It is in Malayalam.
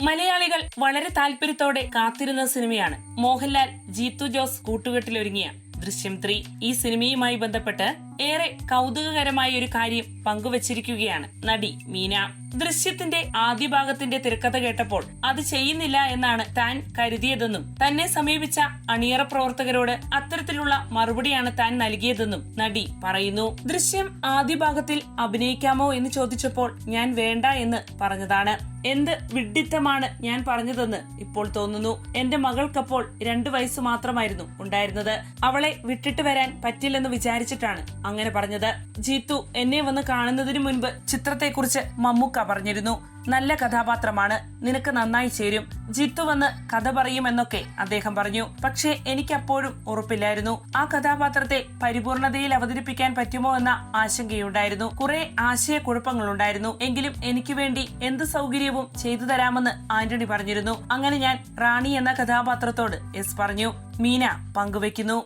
മലയാളികൾ വളരെ താല്പര്യത്തോടെ കാത്തിരുന്ന സിനിമയാണ് മോഹൻലാൽ ജീത്തു ജോസ് കൂട്ടുകെട്ടിലൊരുങ്ങിയ ദൃശ്യം 3. ഈ സിനിമയുമായി ബന്ധപ്പെട്ട് ഏറെ കൗതുകകരമായ ഒരു കാര്യം പങ്കുവച്ചിരിക്കുകയാണ് നടി മീന. ദൃശ്യത്തിന്റെ ആദ്യ ഭാഗത്തിന്റെ തിരക്കഥ കേട്ടപ്പോൾ അത് ചെയ്യുന്നില്ല എന്നാണ് താൻ കരുതിയതെന്നും തന്നെ സമീപിച്ച അണിയറ പ്രവർത്തകരോട് അത്തരത്തിലുള്ള മറുപടിയാണ് താൻ നൽകിയതെന്നും നടി പറയുന്നു. ദൃശ്യം ആദ്യ ഭാഗത്തിൽ അഭിനയിക്കാമോ എന്ന് ചോദിച്ചപ്പോൾ ഞാൻ വേണ്ട എന്ന് പറഞ്ഞതാണ്. എന്ത് വിഡ്ഢിത്തമാണ് ഞാൻ പറഞ്ഞതെന്ന് ഇപ്പോൾ തോന്നുന്നു. എന്റെ മകൾക്കപ്പോൾ 2 വയസ്സ് മാത്രമായിരുന്നു ഉണ്ടായിരുന്നത്. അവളെ വിട്ടിട്ട് വരാൻ പറ്റില്ലെന്ന് വിചാരിച്ചിട്ടാണ് അങ്ങനെ പറഞ്ഞത്. ജീത്തു എന്നെ വന്ന് കാണുന്നതിന് മുൻപ് ചിത്രത്തെക്കുറിച്ച് മമ്മൂക്ക പറഞ്ഞിരുന്നു, നല്ല കഥാപാത്രമാണ്, നിനക്ക് നന്നായി ചേരും, ജിത്തു വന്ന് കഥ പറയുമെന്നൊക്കെ അദ്ദേഹം പറഞ്ഞു. പക്ഷേ എനിക്കപ്പോഴും ഉറപ്പില്ലായിരുന്നു ആ കഥാപാത്രത്തെ പരിപൂർണതയിൽ അവതരിപ്പിക്കാൻ പറ്റുമോ എന്ന ആശങ്കയുണ്ടായിരുന്നു. കുറെ ആശയക്കുഴപ്പങ്ങളുണ്ടായിരുന്നു. എങ്കിലും എനിക്ക് വേണ്ടി എന്ത് സൗകര്യവും ചെയ്തു തരാമെന്ന് ആന്റണി പറഞ്ഞിരുന്നു. അങ്ങനെ ഞാൻ റാണി എന്ന കഥാപാത്രത്തോട് എസ് പറഞ്ഞു. മീന പങ്കുവെക്കുന്നു.